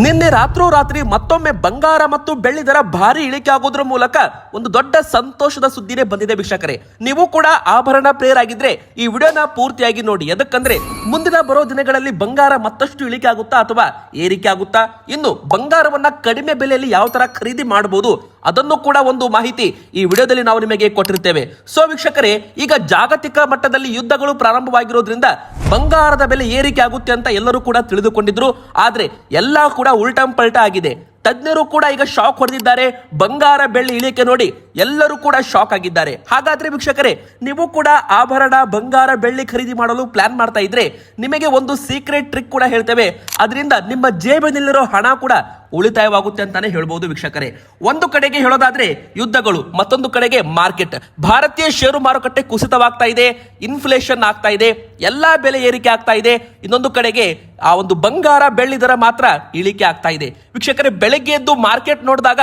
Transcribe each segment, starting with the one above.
ನಿನ್ನೆ ರಾತ್ರೋರಾತ್ರಿ ಮತ್ತೊಮ್ಮೆ ಬಂಗಾರ ಮತ್ತು ಬೆಳ್ಳಿ ದರ ಭಾರಿ ಇಳಿಕೆ ಆಗೋದ್ರ ಮೂಲಕ ಒಂದು ದೊಡ್ಡ ಸಂತೋಷದ ಸುದ್ದಿನೇ ಬಂದಿದೆ ವೀಕ್ಷಕರೇ. ನೀವು ಕೂಡ ಆಭರಣ ಪ್ರಿಯರಾಗಿದ್ರೆ ಈ ವಿಡಿಯೋನ ಪೂರ್ತಿಯಾಗಿ ನೋಡಿ. ಎದಕ್ಕಂದ್ರೆ ಮುಂದಿನ ಬರೋ ದಿನಗಳಲ್ಲಿ ಬಂಗಾರ ಮತ್ತಷ್ಟು ಇಳಿಕೆ ಆಗುತ್ತಾ ಅಥವಾ ಏರಿಕೆ ಆಗುತ್ತಾ, ಇನ್ನು ಬಂಗಾರವನ್ನ ಕಡಿಮೆ ಬೆಲೆಯಲ್ಲಿ ಯಾವ ತರ ಖರೀದಿ ಮಾಡಬಹುದು ಅದನ್ನು ಕೂಡ ಒಂದು ಮಾಹಿತಿ ಈ ವಿಡಿಯೋದಲ್ಲಿ ನಾವು ನಿಮಗೆ ಕೊಟ್ಟಿರ್ತೇವೆ. ಸೊ ವೀಕ್ಷಕರೇ, ಈಗ ಜಾಗತಿಕ ಮಟ್ಟದಲ್ಲಿ ಯುದ್ಧಗಳು ಪ್ರಾರಂಭವಾಗಿರೋದ್ರಿಂದ ಬಂಗಾರದ ಬೆಲೆ ಏರಿಕೆ ಆಗುತ್ತೆ ಅಂತ ಎಲ್ಲರೂ ಕೂಡ ತಿಳಿದುಕೊಂಡಿದ್ರು. ಆದ್ರೆ ಎಲ್ಲ ಕೂಡ ಉಲ್ಟಂ ಪಲ್ಟಾ ಆಗಿದೆ. ತಜ್ಞರು ಕೂಡ ಈಗ ಶಾಕ್ ಹೊಡೆದಿದ್ದಾರೆ. ಬಂಗಾರ ಬೆಳ್ಳಿ ಇಳಿಕೆ ನೋಡಿ ಎಲ್ಲರೂ ಕೂಡ ಶಾಕ್ ಆಗಿದ್ದಾರೆ. ಹಾಗಾದ್ರೆ ವೀಕ್ಷಕರೇ, ನೀವು ಕೂಡ ಆಭರಣ ಬಂಗಾರ ಬೆಳ್ಳಿ ಖರೀದಿ ಮಾಡಲು ಪ್ಲಾನ್ ಮಾಡ್ತಾ ಇದ್ರೆ ನಿಮಗೆ ಒಂದು ಸೀಕ್ರೆಟ್ ಟ್ರಿಕ್ ಕೂಡ ಹೇಳ್ತೇವೆ. ಅದರಿಂದ ನಿಮ್ಮ ಜೇಬಿನಲ್ಲಿರೋ ಹಣ ಕೂಡ ಉಳಿತಾಯವಾಗುತ್ತೆ ಅಂತಾನೆ ಹೇಳ್ಬಹುದು ವೀಕ್ಷಕರೇ. ಒಂದು ಕಡೆಗೆ ಹೇಳೋದಾದ್ರೆ ಯುದ್ಧಗಳು, ಮತ್ತೊಂದು ಕಡೆಗೆ ಮಾರ್ಕೆಟ್. ಭಾರತೀಯ ಷೇರು ಮಾರುಕಟ್ಟೆ ಕುಸಿತವಾಗ್ತಾ ಇದೆ, ಇನ್ಫ್ಲೇಷನ್ ಆಗ್ತಾ ಇದೆ, ಎಲ್ಲಾ ಬೆಲೆ ಏರಿಕೆ ಆಗ್ತಾ ಇದೆ. ಇನ್ನೊಂದು ಕಡೆಗೆ ಆ ಒಂದು ಬಂಗಾರ ಬೆಳ್ಳಿ ದರ ಮಾತ್ರ ಇಳಿಕೆ ಆಗ್ತಾ ಇದೆ ವೀಕ್ಷಕರೇ. ಬೆಳಗ್ಗೆ ಎದ್ದು ಮಾರ್ಕೆಟ್ ನೋಡಿದಾಗ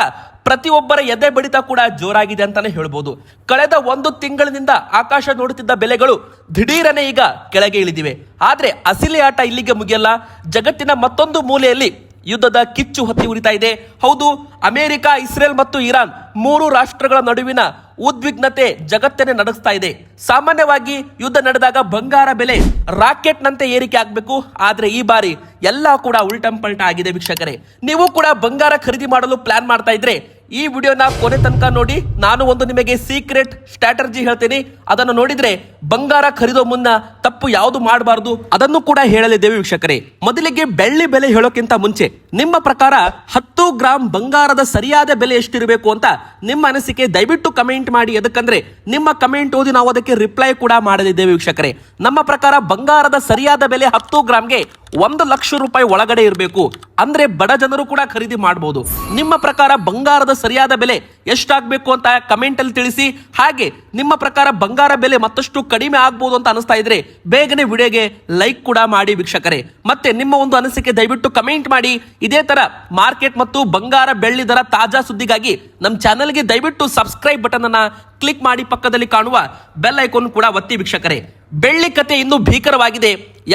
ಪ್ರತಿಯೊಬ್ಬರ ಎದೆ ಬಡಿತ ಕೂಡ ಜೋರಾಗಿದೆ ಅಂತಾನೆ ಹೇಳ್ಬೋದು. ಕಳೆದ ಒಂದು ತಿಂಗಳಿನಿಂದ ಆಕಾಶ ನೋಡುತ್ತಿದ್ದ ಬೆಲೆಗಳು ದಿಢೀರನೆ ಈಗ ಕೆಳಗೆ ಇಳಿದಿವೆ. ಆದ್ರೆ ಅಸಲಿ ಆಟ ಇಲ್ಲಿಗೆ ಮುಗಿಯಲ್ಲ. ಜಗತ್ತಿನ ಮತ್ತೊಂದು ಮೂಲೆಯಲ್ಲಿ ಯುದ್ಧದ ಕಿಚ್ಚು ಹೊತ್ತಿ ಉರಿತಾ ಇದೆ. ಹೌದು, ಅಮೆರಿಕ, ಇಸ್ರೇಲ್ ಮತ್ತು ಇರಾನ್ ಮೂರು ರಾಷ್ಟ್ರಗಳ ನಡುವಿನ ಉದ್ವಿಗ್ನತೆ ಜಗತ್ತನ್ನೇ ನಡೆಸ್ತಾ ಇದೆ. ಸಾಮಾನ್ಯವಾಗಿ ಯುದ್ಧ ನಡೆದಾಗ ಬಂಗಾರ ಬೆಲೆ ರಾಕೆಟ್ ನಂತೆ ಏರಿಕೆ ಆಗಬೇಕು. ಆದ್ರೆ ಈ ಬಾರಿ ಎಲ್ಲ ಕೂಡ ಉಲ್ಟಂ ಪಲ್ಟಾ ಆಗಿದೆ ವೀಕ್ಷಕರೇ. ನೀವು ಕೂಡ ಬಂಗಾರ ಖರೀದಿ ಮಾಡಲು ಪ್ಲಾನ್ ಮಾಡ್ತಾ ಇದ್ರೆ ಈ ವಿಡಿಯೋನ ಕೊನೆ ತನಕ ನೋಡಿ. ನಾನು ಒಂದು ನಿಮಗೆ ಸೀಕ್ರೆಟ್ ಸ್ಟ್ರಾಟಜಿ ಹೇಳ್ತೀನಿ. ಅದನ್ನು ನೋಡಿದ್ರೆ ಬಂಗಾರ ಖರೀದೋ ಮುನ್ನ ತಪ್ಪು ಯಾವುದು ಮಾಡಬಾರದು ಅದನ್ನು ಕೂಡ ಹೇಳಲಿದ್ದೇವೆ ವೀಕ್ಷಕರೇ. ಮೊದಲಿಗೆ ಬೆಳ್ಳಿ ಬೆಲೆ ಹೇಳೋಕ್ಕಿಂತ ಮುಂಚೆ ನಿಮ್ಮ ಪ್ರಕಾರ 10 ಗ್ರಾಂ ಬಂಗಾರದ ಸರಿಯಾದ ಬೆಲೆ ಎಷ್ಟಿರಬೇಕು ಅಂತ ನಿಮ್ಮ ಅನಿಸಿಕೆ ದಯವಿಟ್ಟು ಕಮೆಂಟ್ ಮಾಡಿ. ಎದಕ್ಕಂದ್ರೆ ನಿಮ್ಮ ಕಮೆಂಟ್ ಓದಿ ನಾವು ಅದಕ್ಕೆ ರಿಪ್ಲೈ ಕೂಡ ಮಾಡಲಿದ್ದೇವೆ ವೀಕ್ಷಕರೇ. ನಮ್ಮ ಪ್ರಕಾರ ಬಂಗಾರದ ಸರಿಯಾದ ಬೆಲೆ 10 ಗ್ರಾಂಗೆ 1 ಲಕ್ಷ ರೂಪಾಯಿ ಒಳಗಡೆ ಇರಬೇಕು. ಅಂದ್ರೆ ಬಡ ಜನರು ಕೂಡ ಖರೀದಿ ಮಾಡಬಹುದು. ನಿಮ್ಮ ಪ್ರಕಾರ ಬಂಗಾರದ ಸರಿಯಾದ ಬೆಲೆ ಎಷ್ಟಾಗಬೇಕು ಅಂತ ಕಮೆಂಟ್ ಅಲ್ಲಿ ತಿಳಿಸಿ. ಹಾಗೆ ನಿಮ್ಮ ಪ್ರಕಾರ ಬಂಗಾರ ಬೆಲೆ ಮತ್ತಷ್ಟು ಕಡಿಮೆ ಆಗ್ಬಹುದು ಅಂತ ಅನಿಸ್ತಾ ಇದ್ರೆ ಬೇಗನೆ ವಿಡಿಯೋಗೆ ಲೈಕ್ ಕೂಡ ಮಾಡಿ ವೀಕ್ಷಕರೇ. ಮತ್ತೆ ನಿಮ್ಮ ಒಂದು ಅನಿಸಿಕೆ ದಯವಿಟ್ಟು ಕಮೆಂಟ್ ಮಾಡಿ. ಇದೇ ತರ ಮಾರ್ಕೆಟ್ ಮತ್ತು ಬಂಗಾರ ಬೆಳ್ಳಿ ದರ ತಾಜಾ ಸುದ್ದಿಗಾಗಿ ನಮ್ಮ ಚಾನೆಲ್ಗೆ ದಯವಿಟ್ಟು ಸಬ್ಸ್ಕ್ರೈಬ್ ಬಟನ್ ಅನ್ನ ಕ್ಲಿಕ್ ಮಾಡಿ, ಪಕ್ಕದಲ್ಲಿ ಕಾಣುವ ಬೆಲ್ ಐಕಾನ್ ಕೂಡ ಒತ್ತಿ ವೀಕ್ಷಕರೇ. ಬೆಳ್ಳಿ ಕತೆ ಇನ್ನೂ ಭೀಕರವಾಗಿದೆ.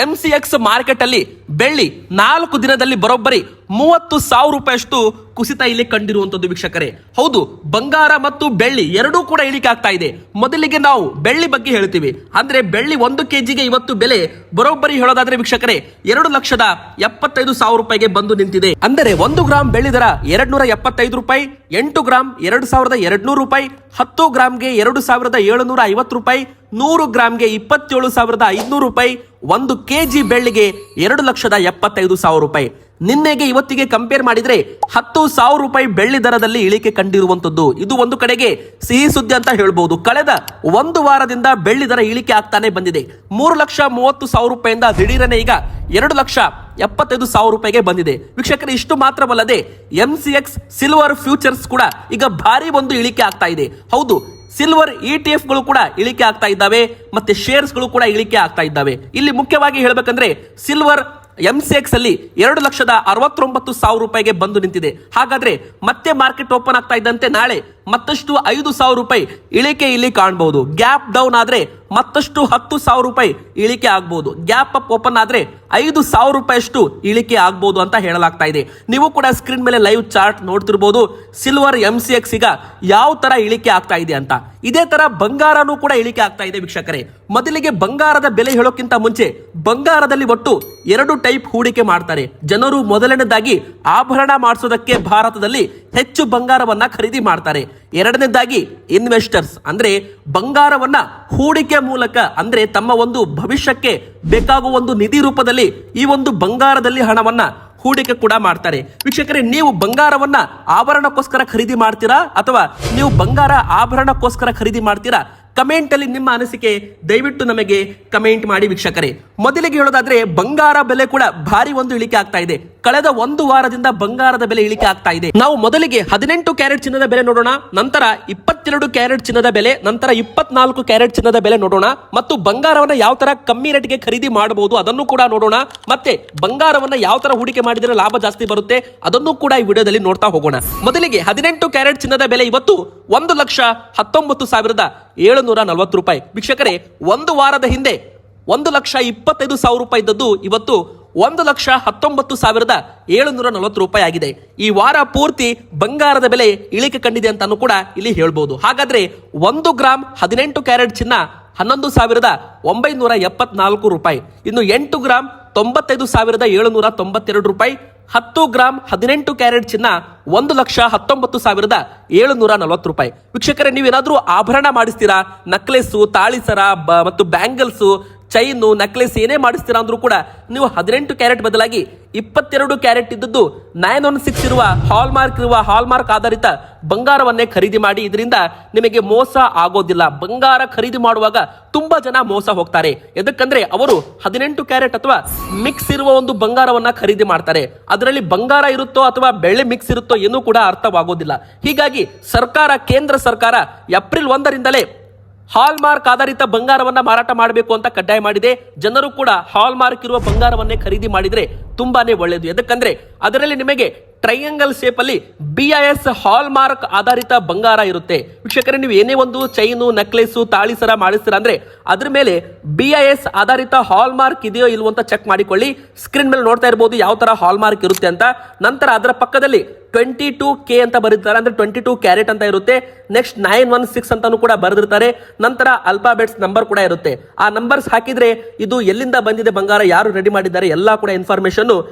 MCX ಮಾರ್ಕೆಟ್ ಅಲ್ಲಿ ಬೆಳ್ಳಿ 4 ದಿನದಲ್ಲಿ ಬರೋಬ್ಬರಿ 30,000 ರೂಪಾಯಿಯಷ್ಟು ಕುಸಿತ ಇಲ್ಲಿ ಕಂಡಿರುವಂತದ್ದು ವೀಕ್ಷಕರೇ. ಹೌದು, ಬಂಗಾರ ಮತ್ತು ಬೆಳ್ಳಿ ಎರಡೂ ಕೂಡ ಇಳಿಕೆ ಆಗ್ತಾ ಇದೆ. ಮೊದಲಿಗೆ ನಾವು ಬೆಳ್ಳಿ ಬಗ್ಗೆ ಹೇಳ್ತೀವಿ. ಅಂದ್ರೆ ಬೆಳ್ಳಿ 1 kgಗೆ ಇವತ್ತು ಬೆಲೆ ಬರೋಬ್ಬರಿ ಹೇಳೋದಾದ್ರೆ ವೀಕ್ಷಕರೇ 2,75,000 ರೂಪಾಯಿಗೆ ಬಂದು ನಿಂತಿದೆ. ಅಂದರೆ 1 ಗ್ರಾಂ ಬೆಳ್ಳಿ ದರ 275 ರೂಪಾಯಿ, 8 ಗ್ರಾಂ 2,200 ರೂಪಾಯಿ, 10 ಗ್ರಾಂಗೆ 2,750 ರೂಪಾಯಿ, 100 ಗ್ರಾಂಗೆ 27,500 ರೂಪಾಯಿ, 1 kg ಬೆಳ್ಳಿಗೆ 2,75,000 ರೂಪಾಯಿ. ನಿನ್ನೆಗೆ ಇವತ್ತಿಗೆ ಕಂಪೇರ್ ಮಾಡಿದ್ರೆ 10,000 ರೂಪಾಯಿ ಬೆಳ್ಳಿ ದರದಲ್ಲಿ ಇಳಿಕೆ ಕಂಡಿರುವಂತದ್ದು. ಇದು ಒಂದು ಕಡೆಗೆ ಸಿಹಿ ಸುದ್ದಿ ಅಂತ ಹೇಳ್ಬಹುದು. ಕಳೆದ ಒಂದು ವಾರದಿಂದ ಬೆಳ್ಳಿ ದರ ಇಳಿಕೆ ಆಗ್ತಾನೆ ಬಂದಿದೆ. 3,30,000 ರೂಪಾಯಿಂದ ದಿಢೀರನೆ ಈಗ 2,75,000 ರೂಪಾಯಿಗೆ ಬಂದಿದೆ ವೀಕ್ಷಕರೇ. ಇಷ್ಟು ಮಾತ್ರವಲ್ಲದೆ MCX ಸಿಲ್ವರ್ ಫ್ಯೂಚರ್ಸ್ ಕೂಡ ಈಗ ಭಾರಿ ಒಂದು ಇಳಿಕೆ ಆಗ್ತಾ ಇದೆ. ಹೌದು, ಸಿಲ್ವರ್ ETF ಗಳು ಕೂಡ ಇಳಿಕೆ ಆಗ್ತಾ ಇದ್ದಾವೆ, ಮತ್ತೆ ಶೇರ್ಸ್ ಗಳು ಕೂಡ ಇಳಿಕೆ ಆಗ್ತಾ ಇದ್ದಾವೆ. ಇಲ್ಲಿ ಮುಖ್ಯವಾಗಿ ಹೇಳಬೇಕಂದ್ರೆ ಸಿಲ್ವರ್ MCX ಅಲ್ಲಿ 2,69,000 ರೂಪಾಯಿಗೆ ಬಂದು ನಿಂತಿದೆ. ಹಾಗಾದ್ರೆ ಮತ್ತೆ ಮಾರ್ಕೆಟ್ ಓಪನ್ ಆಗ್ತಾ ಇದ್ದಂತೆ ನಾಳೆ ಮತ್ತಷ್ಟು 5,000 ರೂಪಾಯಿ ಇಳಿಕೆ ಇಲ್ಲಿ ಕಾಣಬಹುದು. ಗ್ಯಾಪ್ ಡೌನ್ ಆದ್ರೆ ಮತ್ತಷ್ಟು 10,000 ರೂಪಾಯಿ ಇಳಿಕೆ ಆಗಬಹುದು. ಗ್ಯಾಪ್ ಅಪ್ ಓಪನ್ ಆದ್ರೆ 5,000 ರೂಪಾಯಿಯಷ್ಟು ಇಳಿಕೆ ಆಗಬಹುದು ಅಂತ ಹೇಳಲಾಗ್ತಾ ಇದೆ. ನೀವು ಕೂಡ ಸ್ಕ್ರೀನ್ ಮೇಲೆ ಲೈವ್ ಚಾರ್ಟ್ ನೋಡ್ತಿರ್ಬೋದು. ಸಿಲ್ವರ್ MCX ಈಗ ಯಾವ ತರ ಇಳಿಕೆ ಆಗ್ತಾ ಇದೆ ಅಂತ. ಇದೇ ತರ ಬಂಗಾರನೂ ಕೂಡ ಇಳಿಕೆ ಆಗ್ತಾ ಇದೆ ವೀಕ್ಷಕರೇ. ಮೊದಲಿಗೆ ಬಂಗಾರದ ಬೆಲೆ ಹೇಳೋಕ್ಕಿಂತ ಮುಂಚೆ ಬಂಗಾರದಲ್ಲಿ ಒಟ್ಟು 2 ಟೈಪ್ ಹೂಡಿಕೆ ಮಾಡ್ತಾರೆ ಜನರು. ಮೊದಲನೇದಾಗಿ ಆಭರಣ ಮಾಡಿಸೋದಕ್ಕೆ ಭಾರತದಲ್ಲಿ ಹೆಚ್ಚು ಬಂಗಾರವನ್ನ ಖರೀದಿ ಮಾಡ್ತಾರೆ. ಎರಡನೇದಾಗಿ ಇನ್ವೆಸ್ಟರ್ಸ್ ಅಂದ್ರೆ ಬಂಗಾರವನ್ನ ಹೂಡಿಕೆ ಮೂಲಕ, ಅಂದ್ರೆ ತಮ್ಮ ಒಂದು ಭವಿಷ್ಯಕ್ಕೆ ಬೇಕಾಗುವ ಒಂದು ನಿಧಿ ರೂಪದಲ್ಲಿ ಈ ಒಂದು ಬಂಗಾರದಲ್ಲಿ ಹಣವನ್ನ ಹೂಡಿಕೆ ಕೂಡ ಮಾಡ್ತಾರೆ ವೀಕ್ಷಕರೇ. ನೀವು ಬಂಗಾರವನ್ನ ಆಭರಣಕ್ಕೋಸ್ಕರ ಖರೀದಿ ಮಾಡ್ತೀರಾ ಅಥವಾ ನೀವು ಬಂಗಾರ ಆಭರಣಕ್ಕೋಸ್ಕರ ಖರೀದಿ ಮಾಡ್ತೀರಾ? ಕಮೆಂಟ್ ಅಲ್ಲಿ ನಿಮ್ಮ ಅನಿಸಿಕೆ ದಯವಿಟ್ಟು ನಮಗೆ ಕಮೆಂಟ್ ಮಾಡಿ ವೀಕ್ಷಕರೇ. ಮೊದಲಿಗೆ ಹೇಳೋದಾದ್ರೆ ಬಂಗಾರ ಬೆಲೆ ಕೂಡ ಭಾರಿ ಒಂದು ಇಳಿಕೆ ಆಗ್ತಾ ಇದೆ. ಕಳೆದ ಒಂದು ವಾರದಿಂದ ಬಂಗಾರದ ಬೆಲೆ ಇಳಿಕೆ ಆಗ್ತಾ ಇದೆ. ನಾವು ಮೊದಲಿಗೆ 18 ಕ್ಯಾರೆಟ್ ಚಿನ್ನದ ಬೆಲೆ ನೋಡೋಣ, ನಂತರ 22 ಕ್ಯಾರೆಟ್ ಚಿನ್ನದ ಬೆಲೆ, ನಂತರ 24 ಕ್ಯಾರೆಟ್ ಚಿನ್ನದ ಬೆಲೆ ನೋಡೋಣ, ಮತ್ತು ಬಂಗಾರವನ್ನ ಯಾವ ತರ ಕಮ್ಮಿ ರೇಟ್ಗೆ ಖರೀದಿ ಮಾಡಬಹುದು ಅದನ್ನು ಕೂಡ ನೋಡೋಣ. ಮತ್ತೆ ಬಂಗಾರವನ್ನ ಯಾವ ತರ ಹೂಡಿಕೆ ಮಾಡಿದ್ರೆ ಲಾಭ ಜಾಸ್ತಿ ಬರುತ್ತೆ ಅದನ್ನು ಕೂಡ ಈ ವಿಡಿಯೋದಲ್ಲಿ ನೋಡ್ತಾ ಹೋಗೋಣ. ಮೊದಲಿಗೆ 18 ಕ್ಯಾರೆಟ್ ಚಿನ್ನದ ಬೆಲೆ ಇವತ್ತು 1,19,740 ರೂಪಾಯಿ ವೀಕ್ಷಕರೇ. ಒಂದು ವಾರದ ಹಿಂದೆ 1,25,000 ರೂಪಾಯಿ ಇದ್ದದ್ದು ಇವತ್ತು 1,19,740 ರೂಪಾಯಿ ಆಗಿದೆ. ಈ ವಾರ ಪೂರ್ತಿ ಬಂಗಾರದ ಬೆಲೆ ಇಳಿಕೆ ಕಂಡಿದೆ ಅಂತಾನು ಕೂಡ ಇಲ್ಲಿ ಹೇಳ್ಬೋದು. ಹಾಗಾದ್ರೆ 1 ಗ್ರಾಮ್ 18 ಕ್ಯಾರೆಟ್ ಚಿನ್ನ 11,974 ರೂಪಾಯಿ, ಇನ್ನು 8 ಗ್ರಾಮ್ 95,792 ರೂಪಾಯಿ, 10 ಗ್ರಾಮ್ 18 ಕ್ಯಾರೆಟ್ ಚಿನ್ನ 1,19,740 ರೂಪಾಯಿ. ವೀಕ್ಷಕರೇ, ನೀವೇನಾದ್ರೂ ಆಭರಣ ಮಾಡಿಸ್ತೀರಾ, ನಕ್ಲೆಸ್ಸು, ತಾಳಿಸರ ಮತ್ತು ಬ್ಯಾಂಗಲ್ಸು, ಚೈನು, ನೆಕ್ಲೆಸ್ ಏನೇ ಮಾಡಿಸ್ತೀರಾ ಅಂದ್ರೂ ಕೂಡ ನೀವು 18 ಕ್ಯಾರೆಟ್ ಬದಲಾಗಿ 22 ಕ್ಯಾರೆಟ್ ಇದ್ದದ್ದು 916 ಇರುವ ಹಾಲ್ಮಾರ್ಕ್ ಆಧಾರಿತ ಬಂಗಾರವನ್ನೇ ಖರೀದಿ ಮಾಡಿ. ಇದರಿಂದ ನಿಮಗೆ ಮೋಸ ಆಗೋದಿಲ್ಲ. ಬಂಗಾರ ಖರೀದಿ ಮಾಡುವಾಗ ತುಂಬಾ ಜನ ಮೋಸ ಹೋಗ್ತಾರೆ. ಎದಕ್ಕಂದ್ರೆ ಅವರು 18 ಕ್ಯಾರೆಟ್ ಅಥವಾ ಮಿಕ್ಸ್ ಇರುವ ಒಂದು ಬಂಗಾರವನ್ನ ಖರೀದಿ ಮಾಡ್ತಾರೆ. ಅದರಲ್ಲಿ ಬಂಗಾರ ಇರುತ್ತೋ ಅಥವಾ ಬೆಳ್ಳಿ ಮಿಕ್ಸ್ ಇರುತ್ತೋ ಏನೂ ಕೂಡ ಅರ್ಥವಾಗೋದಿಲ್ಲ. ಹೀಗಾಗಿ ಕೇಂದ್ರ ಸರ್ಕಾರ ಏಪ್ರಿಲ್ 1ರಿಂದಲೇ ಹಾಲ್ಮಾರ್ಕ್ ಆಧಾರಿತ ಬಂಗಾರವನ್ನ ಮಾರಾಟ ಮಾಡಬೇಕು ಅಂತ ಕಡ್ಡಾಯ ಮಾಡಿದೆ. ಜನರು ಕೂಡ ಹಾಲ್ಮಾರ್ಕ್ ಇರುವ ಬಂಗಾರವನ್ನೇ ಖರೀದಿ ಮಾಡಿದ್ರೆ ತುಂಬಾನೇ ಒಳ್ಳೆಯದು. ಎದಕ್ಕಂದ್ರೆ ಅದರಲ್ಲಿ ನಿಮಗೆ ಟ್ರಯಾಂಗಲ್ ಶೇಪ್ ಅಲ್ಲಿ BIS ಹಾಲ್ಮಾರ್ಕ್ ಆಧಾರಿತ ಬಂಗಾರ ಇರುತ್ತೆ. ವೀಕ್ಷಕರೇ, ನೀವು ಏನೇ ಒಂದು ಚೈನು, ನೆಕ್ಲೆಸ್, ತಾಳಿಸರ ಮಾಡಿಸ್ತೀರಾ ಅಂದ್ರೆ ಅದ್ರ ಮೇಲೆ BIS ಆಧಾರಿತ ಹಾಲ್ಮಾರ್ಕ್ ಇದೆಯೋ ಇಲ್ವೋ ಅಂತ ಚೆಕ್ ಮಾಡಿಕೊಳ್ಳಿ. ಸ್ಕ್ರೀನ್ ಮೇಲೆ ನೋಡ್ತಾ ಇರಬಹುದು ಯಾವ ತರ ಹಾಲ್ಮಾರ್ಕ್ ಇರುತ್ತೆ ಅಂತ. ನಂತರ ಅದರ ಪಕ್ಕದಲ್ಲಿ 22K ಅಂತ ಬರೀತಾರೆ, ಅಂದ್ರೆ 22 ಕ್ಯಾರೆಟ್ ಅಂತ ಇರುತ್ತೆ. ನೆಕ್ಸ್ಟ್ 916 ಅಂತಾನು ಕೂಡ ಬರೆದಿರ್ತಾರೆ. ನಂತರ ಅಲ್ಫಾಬೆಟ್ಸ್ ನಂಬರ್ ಕೂಡ ಇರುತ್ತೆ. ಆ ನಂಬರ್ಸ್ ಹಾಕಿದ್ರೆ ಇದು ಎಲ್ಲಿಂದ ಬಂದಿದೆ ಬಂಗಾರ, ಯಾರು ರೆಡಿ ಮಾಡಿದ್ದಾರೆ, ಎಲ್ಲಾ ಕೂಡ ಇನ್ಫಾರ್ಮೇಶನ್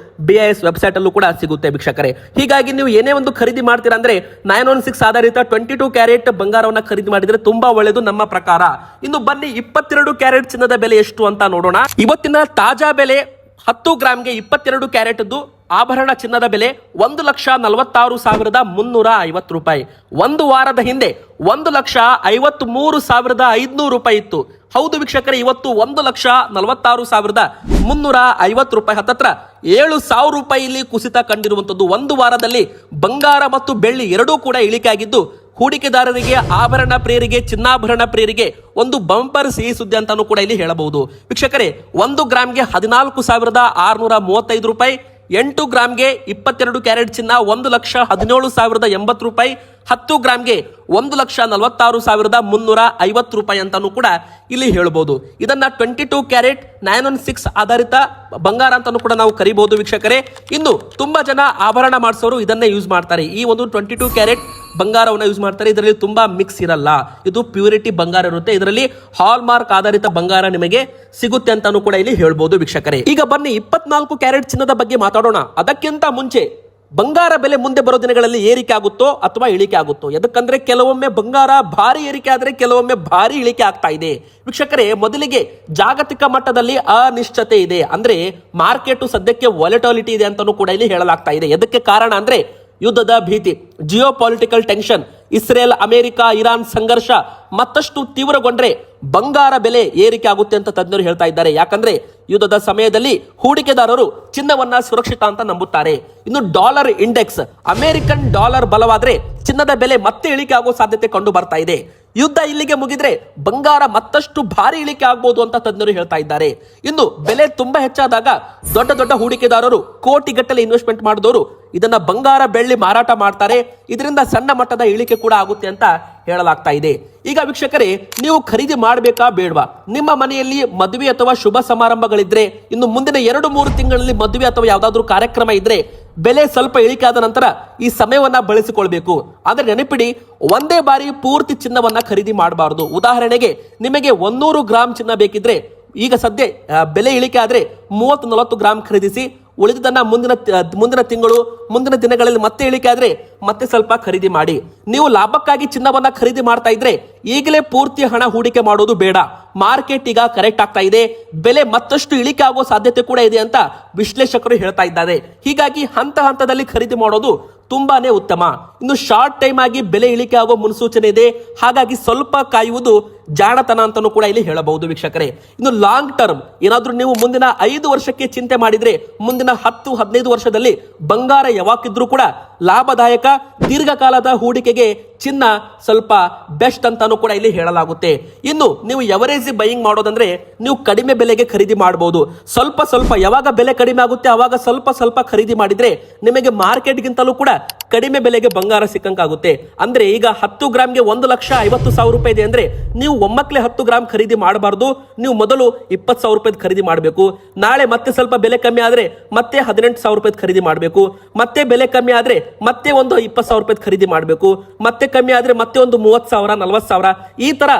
BIS ವೆಬ್ಸೈಟ್ ಅಲ್ಲೂ ಕೂಡ ಸಿಗುತ್ತೆ ವೀಕ್ಷಕರೇ. ಹೀಗಾಗಿ ನೀವು ಏನೇ ಒಂದು ಖರೀದಿ ಮಾಡ್ತೀರಾ ಅಂದ್ರೆ 916 ಆಧಾರಿತ 22 ಕ್ಯಾರೆಟ್ ಬಂಗಾರವನ್ನ ಖರೀದಿ ಮಾಡಿದ್ರೆ ತುಂಬಾ ಒಳ್ಳೆಯದು ನಮ್ಮ ಪ್ರಕಾರ. ಇನ್ನು ಬನ್ನಿ 22 ಕ್ಯಾರೆಟ್ ಚಿನ್ನದ ಬೆಲೆ ಎಷ್ಟು ಅಂತ ನೋಡೋಣ. ಇವತ್ತಿನ ತಾಜಾ ಬೆಲೆ 10 ಗ್ರಾಮ್ಗೆ 22 ಕ್ಯಾರೆಟ್ ಆಭರಣ ಚಿನ್ನದ ಬೆಲೆ 1,46,350 ರೂಪಾಯಿ. ಒಂದು ವಾರದ ಹಿಂದೆ 1,53,500 ರೂಪಾಯಿ ಇತ್ತು. ಹೌದು ವೀಕ್ಷಕರೇ, ಇವತ್ತು 1,46,350 ರೂಪಾಯಿ, ಹತ್ತತ್ರ 7,000 ರೂಪಾಯಿ ಇಲ್ಲಿ ಕುಸಿತ ಕಂಡಿರುವಂತದ್ದು. ಒಂದು ವಾರದಲ್ಲಿ ಬಂಗಾರ ಮತ್ತು ಬೆಳ್ಳಿ ಎರಡೂ ಕೂಡ ಇಳಿಕೆ ಆಗಿದ್ದು ಹೂಡಿಕೆದಾರರಿಗೆ, ಆಭರಣ ಪ್ರಿಯರಿಗೆ, ಚಿನ್ನಾಭರಣ ಪ್ರಿಯರಿಗೆ ಒಂದು ಬಂಪರ್ ಸಿಹಿ ಸುದ್ದಿ ಅಂತಾನು ಕೂಡ ಇಲ್ಲಿ ಹೇಳಬಹುದು. ವೀಕ್ಷಕರೇ, 1 ಗ್ರಾಮ್ಗೆ 14,635 ರೂಪಾಯಿ, 8 ಗ್ರಾಮ್ಗೆ 22 ಕ್ಯಾರೆಟ್ ಚಿನ್ನ 1,17,080 ರೂಪಾಯಿ, 10 ಗ್ರಾಮ್ಗೆ 1,46,350 ರೂಪಾಯಿ ಅಂತಾನು ಕೂಡ ಇಲ್ಲಿ ಹೇಳ್ಬೋದು. ಇದನ್ನ 22 ಕ್ಯಾರೆಟ್ 916 ಆಧಾರಿತ ಬಂಗಾರ ಅಂತಾನು ಕೂಡ ನಾವು ಕರಿಬಹುದು ವೀಕ್ಷಕರೇ. ಇನ್ನು ತುಂಬಾ ಜನ ಆಭರಣ ಮಾಡಿಸೋರು ಇದನ್ನೇ ಯೂಸ್ ಮಾಡ್ತಾರೆ. ಈ ಒಂದು 22 ಕ್ಯಾರೆಟ್ ಬಂಗಾರವನ್ನ ಯೂಸ್ ಮಾಡ್ತಾರೆ. ಇದರಲ್ಲಿ ತುಂಬಾ ಮಿಕ್ಸ್ ಇರಲ್ಲ, ಇದು ಪ್ಯೂರಿಟಿ ಬಂಗಾರ ಇರುತ್ತೆ. ಇದರಲ್ಲಿ ಹಾಲ್ಮಾರ್ಕ್ ಆಧಾರಿತ ಬಂಗಾರ ನಿಮಗೆ ಸಿಗುತ್ತೆ ಅಂತಾನು ಕೂಡ ಇಲ್ಲಿ ಹೇಳ್ಬೋದು ವೀಕ್ಷಕರೇ. ಈಗ ಬನ್ನಿ 24 ಕ್ಯಾರೆಟ್ ಚಿನ್ನದ ಬಗ್ಗೆ ಮಾತಾಡೋಣ. ಅದಕ್ಕಿಂತ ಮುಂಚೆ ಬಂಗಾರ ಬೆಲೆ ಮುಂದೆ ಬರೋ ದಿನಗಳಲ್ಲಿ ಏರಿಕೆ ಆಗುತ್ತೋ ಅಥವಾ ಇಳಿಕೆ ಆಗುತ್ತೋ? ಯಾಕಂದ್ರೆ ಕೆಲವೊಮ್ಮೆ ಬಂಗಾರ ಭಾರಿ ಏರಿಕೆ ಆದ್ರೆ ಕೆಲವೊಮ್ಮೆ ಭಾರಿ ಇಳಿಕೆ ಆಗ್ತಾ ಇದೆ ವೀಕ್ಷಕರೇ. ಮೊದಲಿಗೆ ಜಾಗತಿಕ ಮಟ್ಟದಲ್ಲಿ ಅನಿಶ್ಚಿತತೆ ಇದೆ, ಅಂದ್ರೆ ಮಾರ್ಕೆಟ್ ಸದ್ಯಕ್ಕೆ ವಾಲಟಾಲಿಟಿ ಇದೆ ಅಂತಾನೂ ಕೂಡ ಇಲ್ಲಿ ಹೇಳಲಾಗ್ತಾ ಇದೆ. ಎದಕ್ಕೆ ಕಾರಣ ಅಂದ್ರೆ ಯುದ್ಧದ ಭೀತಿ, Jio political tension, Israel, America, Iran ಸಂಘರ್ಷ ಮತ್ತಷ್ಟು ತೀವ್ರಗೊಂಡ್ರೆ ಬಂಗಾರ ಬೆಲೆ ಏರಿಕೆ ಆಗುತ್ತೆ ಅಂತ ತಜ್ಞರು ಹೇಳ್ತಾ ಇದ್ದಾರೆ. ಯಾಕಂದ್ರೆ ಯುದ್ಧದ ಸಮಯದಲ್ಲಿ ಹೂಡಿಕೆದಾರರು ಚಿನ್ನವನ್ನ ಸುರಕ್ಷಿತ ಅಂತ ನಂಬುತ್ತಾರೆ. ಇನ್ನು ಡಾಲರ್ ಇಂಡೆಕ್ಸ್, ಅಮೆರಿಕನ್ ಡಾಲರ್ ಬಲವಾದ್ರೆ ಚಿನ್ನದ ಬೆಲೆ ಮತ್ತೆ ಇಳಿಕೆ ಆಗೋ ಸಾಧ್ಯತೆ ಕಂಡು ಬರ್ತಾ ಇದೆ. ಯುದ್ಧ ಇಲ್ಲಿಗೆ ಮುಗಿದ್ರೆ ಬಂಗಾರ ಮತ್ತಷ್ಟು ಭಾರಿ ಇಳಿಕೆ ಆಗ್ಬಹುದು ಅಂತ ತಜ್ಞರು ಹೇಳ್ತಾ ಇದ್ದಾರೆ. ಇನ್ನು ಬೆಲೆ ತುಂಬಾ ಹೆಚ್ಚಾದಾಗ ದೊಡ್ಡ ದೊಡ್ಡ ಹೂಡಿಕೆದಾರರು, ಕೋಟಿಗಟ್ಟಲೆ ಇನ್ವೆಸ್ಟ್ಮೆಂಟ್ ಮಾಡಿದವರು ಇದನ್ನ ಬಂಗಾರ ಬೆಳ್ಳಿ ಮಾರಾಟ ಮಾಡ್ತಾರೆ. ಇದರಿಂದ ಸಣ್ಣ ಮಟ್ಟದ ಇಳಿಕೆ ಕೂಡ ಆಗುತ್ತೆ ಅಂತ ಹೇಳಲಾಗ್ತಾ ಇದೆ. ಈಗ ವೀಕ್ಷಕರೇ, ನೀವು ಖರೀದಿ ಮಾಡಬೇಕಾ ಬೇಡವಾ? ನಿಮ್ಮ ಮನೆಯಲ್ಲಿ ಮದುವೆ ಅಥವಾ ಶುಭ ಸಮಾರಂಭಗಳಿದ್ರೆ, ಇನ್ನು ಮುಂದಿನ 2-3 ತಿಂಗಳಲ್ಲಿ ಮದುವೆ ಅಥವಾ ಯಾವ್ದಾದ್ರು ಕಾರ್ಯಕ್ರಮ ಇದ್ರೆ ಬೆಲೆ ಸ್ವಲ್ಪ ಇಳಿಕೆ ಆದ ನಂತರ ಈ ಸಮಯವನ್ನ ಬಳಸಿಕೊಳ್ಬೇಕು. ಆದ್ರೆ ನೆನಪಿಡಿ, ಒಂದೇ ಬಾರಿ ಪೂರ್ತಿ ಚಿನ್ನವನ್ನ ಖರೀದಿ ಮಾಡಬಾರದು. ಉದಾಹರಣೆಗೆ ನಿಮಗೆ 100 ಗ್ರಾಮ್ ಚಿನ್ನ ಬೇಕಿದ್ರೆ ಈಗ ಸದ್ಯ ಬೆಲೆ ಇಳಿಕೆ ಆದ್ರೆ 30-40 ಗ್ರಾಮ್ ಖರೀದಿಸಿ, ಉಳಿದದನ್ನ ಮುಂದಿನ ತಿಂಗಳು, ಮುಂದಿನ ದಿನಗಳಲ್ಲಿ ಮತ್ತೆ ಇಳಿಕೆ ಆದ್ರೆ ಮತ್ತೆ ಸ್ವಲ್ಪ ಖರೀದಿ ಮಾಡಿ. ನೀವು ಲಾಭಕ್ಕಾಗಿ ಚಿನ್ನವನ್ನ ಖರೀದಿ ಮಾಡ್ತಾ ಇದ್ರೆ ಈಗಲೇ ಪೂರ್ತಿ ಹಣ ಹೂಡಿಕೆ ಮಾಡೋದು ಬೇಡ. ಮಾರ್ಕೆಟ್ ಈಗ ಕರೆಕ್ಟ್ ಆಗ್ತಾ ಇದೆ, ಬೆಲೆ ಮತ್ತಷ್ಟು ಇಳಿಕೆ ಆಗೋ ಸಾಧ್ಯತೆ ಕೂಡ ಇದೆ ಅಂತ ವಿಶ್ಲೇಷಕರು ಹೇಳ್ತಾ ಇದ್ದಾರೆ. ಹೀಗಾಗಿ ಹಂತ ಹಂತದಲ್ಲಿ ಖರೀದಿ ಮಾಡೋದು ತುಂಬಾನೇ ಉತ್ತಮ. ಇನ್ನು ಶಾರ್ಟ್ ಟೈಮ್ ಆಗಿ ಬೆಲೆ ಇಳಿಕೆ ಆಗೋ ಮುನ್ಸೂಚನೆ ಇದೆ, ಹಾಗಾಗಿ ಸ್ವಲ್ಪ ಕಾಯುವುದು ಜಾಣತನ ಅಂತಾನೂ ಕೂಡ ಇಲ್ಲಿ ಹೇಳಬಹುದು ವೀಕ್ಷಕರೇ. ಇನ್ನು ಲಾಂಗ್ ಟರ್ಮ್ ಏನಾದ್ರೂ ನೀವು ಮುಂದಿನ 5 ವರ್ಷಕ್ಕೆ ಚಿಂತೆ ಮಾಡಿದ್ರೆ ಮುಂದಿನ 10-15 ವರ್ಷದಲ್ಲಿ ಬಂಗಾರ ಯಾವಾಗಿದ್ರೂ ಕೂಡ ಲಾಭದಾಯಕ, ದೀರ್ಘಕಾಲದ ಹೂಡಿಕೆಗೆ ಚಿನ್ನ ಸ್ವಲ್ಪ ಬೆಸ್ಟ್ ಅಂತಾನೂ ಕೂಡ ಇಲ್ಲಿ ಹೇಳಲಾಗುತ್ತೆ. ಇನ್ನು ನೀವು ಎವರೇಜ್ ಬೈಯಿಂಗ್ ಮಾಡೋದಂದ್ರೆ ನೀವು ಕಡಿಮೆ ಬೆಲೆಗೆ ಖರೀದಿ ಮಾಡಬಹುದು. ಸ್ವಲ್ಪ ಯಾವಾಗ ಬೆಲೆ ಕಡಿಮೆ ಆಗುತ್ತೆ ಅವಾಗ ಸ್ವಲ್ಪ ಖರೀದಿ ಮಾಡಿದ್ರೆ ನಿಮಗೆ ಮಾರ್ಕೆಟ್ ಗಿಂತಲೂ ಕೂಡ ಕಡಿಮೆ ಬೆಲೆಗೆ ಬಂಗಾರ ಸಿಕ್ಕಂಕಾಗುತ್ತೆ. ಅಂದ್ರೆ ಈಗ 10 ಗ್ರಾಮ್ಗೆ 1,50,000 ರೂಪಾಯಿ ಇದೆ ಅಂದ್ರೆ ನೀವು ಒಮ್ಮಕ್ಲೆ 10 ಗ್ರಾಮ್ ಖರೀದಿ ಮಾಡಬಾರ್ದು. ನೀವು ಮೊದಲು 20,000 ರೂಪಾಯಿ ಖರೀದಿ ಮಾಡಬೇಕು. ನಾಳೆ ಮತ್ತೆ ಸ್ವಲ್ಪ ಬೆಲೆ ಕಮ್ಮಿ ಆದ್ರೆ ಮತ್ತೆ 18,000 ರೂಪಾಯಿ ಖರೀದಿ ಮಾಡಬೇಕು. ಮತ್ತೆ ಬೆಲೆ ಕಮ್ಮಿ ಆದ್ರೆ ಮತ್ತೆ ಒಂದು 20,000 ರೂಪಾಯಿ ಖರೀದಿ ಮಾಡಬೇಕು. ಮತ್ತೆ ಕಮ್ಮಿ ಆದ್ರೆ ಮತ್ತೆ ಒಂದು 30,000 40,000 ಈ ತರ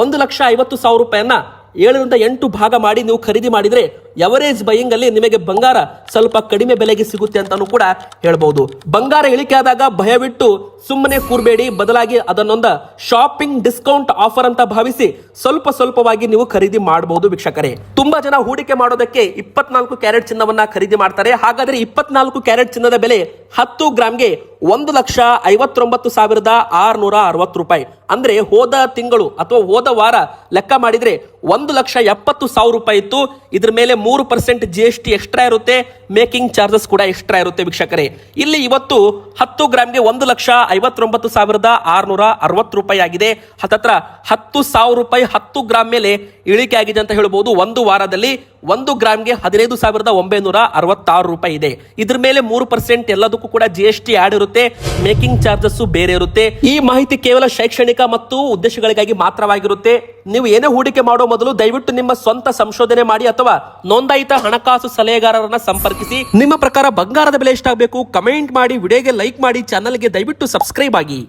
1,50,000 ರೂಪಾಯಿಯನ್ನ 7ರಿಂದ 8 ಭಾಗ ಮಾಡಿ ನೀವು ಖರೀದಿ ಮಾಡಿದ್ರೆ ಎವರೇಜ್ ಬೈಯಿಂಗ್ ಅಲ್ಲಿ ನಿಮಗೆ ಬಂಗಾರ ಸ್ವಲ್ಪ ಕಡಿಮೆ ಬೆಲೆಗೆ ಸಿಗುತ್ತೆ ಅಂತಾನು ಕೂಡ ಹೇಳ್ಬಹುದು. ಬಂಗಾರ ಇಳಿಕೆ ಆದಾಗ ಭಯವಿಟ್ಟು ಸುಮ್ಮನೆ ಕೂರ್ಬೇಡಿ, ಬದಲಾಗಿ ಅದನ್ನೊಂದು ಶಾಪಿಂಗ್ ಡಿಸ್ಕೌಂಟ್ ಆಫರ್ ಅಂತ ಭಾವಿಸಿ ಸ್ವಲ್ಪವಾಗಿ ನೀವು ಖರೀದಿ ಮಾಡಬಹುದು ವೀಕ್ಷಕರೇ. ತುಂಬಾ ಜನ ಹೂಡಿಕೆ ಮಾಡೋದಕ್ಕೆ 24 ಕ್ಯಾರೆಟ್ ಚಿನ್ನವನ್ನ ಖರೀದಿ ಮಾಡ್ತಾರೆ. ಹಾಗಾದ್ರೆ 24 ಕ್ಯಾರೆಟ್ ಚಿನ್ನದ ಬೆಲೆ 10 ಗ್ರಾಮ್ಗೆ 1,59,660 ರೂಪಾಯಿ. ಅಂದ್ರೆ ಹೋದ ತಿಂಗಳು ಅಥವಾ ಹೋದ ವಾರ ಲೆಕ್ಕ ಮಾಡಿದ್ರೆ 1,70,000 ರೂಪಾಯಿ ಇತ್ತು. ಇದ್ರ ಮೇಲೆ 3% GST ಎಕ್ಸ್ಟ್ರಾ ಇರುತ್ತೆ, ಮೇಕಿಂಗ್ ಚಾರ್ಜಸ್ ಕೂಡ ಎಕ್ಸ್ಟ್ರಾ ಇರುತ್ತೆ ವೀಕ್ಷಕರೇ. ಇಲ್ಲಿ ಇವತ್ತು 10 ಗ್ರಾಮ್ಗೆ 1,59,660 ರೂಪಾಯಿ ಆಗಿದೆ. ಹತ್ತತ್ರ 10,000 ರೂಪಾಯಿ 10 ಗ್ರಾಮ್ ಮೇಲೆ ಇಳಿಕೆ ಆಗಿದೆ ಅಂತ ಹೇಳ್ಬೋದು. ಒಂದು ವಾರದಲ್ಲಿ 1 ಗ್ರಾಮ್ಗೆ 15,966 ರೂಪಾಯಿ ಇದೆ. ಇದ್ರ ಮೇಲೆ 3% ಎಲ್ಲದಕ್ಕೂ ಕೂಡ GST ಆಡ್ ಇರುತ್ತೆ, ಮೇಕಿಂಗ್ ಚಾರ್ಜಸ್ ಬೇರೆ ಇರುತ್ತೆ. ಈ ಮಾಹಿತಿ ಕೇವಲ ಶೈಕ್ಷಣಿಕ ಮತ್ತು ಉದ್ದೇಶಗಳಿಗಾಗಿ ಮಾತ್ರವಾಗಿರುತ್ತೆ. ನೀವು ಏನೇ ಹೂಡಿಕೆ ಮಾಡೋ ಮೊದಲು ದಯವಿಟ್ಟು ನಿಮ್ಮ ಸ್ವಂತ ಸಂಶೋಧನೆ ಮಾಡಿ ಅಥವಾ ನೋಂದಾಯಿತ ಹಣಕಾಸು ಸಲಹೆಗಾರರನ್ನ ಸಂಪರ್ಕಿಸಿ. ನಿಮ್ಮ ಪ್ರಕಾರ ಬಂಗಾರದ ಬೆಲೆ ಎಷ್ಟಾಗಬೇಕು ಕಮೆಂಟ್ ಮಾಡಿ, ವಿಡಿಯೋಗೆ ಲೈಕ್ ಮಾಡಿ, ಚಾನಲ್ಗೆ ದಯವಿಟ್ಟು ಸಬ್ಸ್ಕ್ರೈಬ್ ಆಗಿ.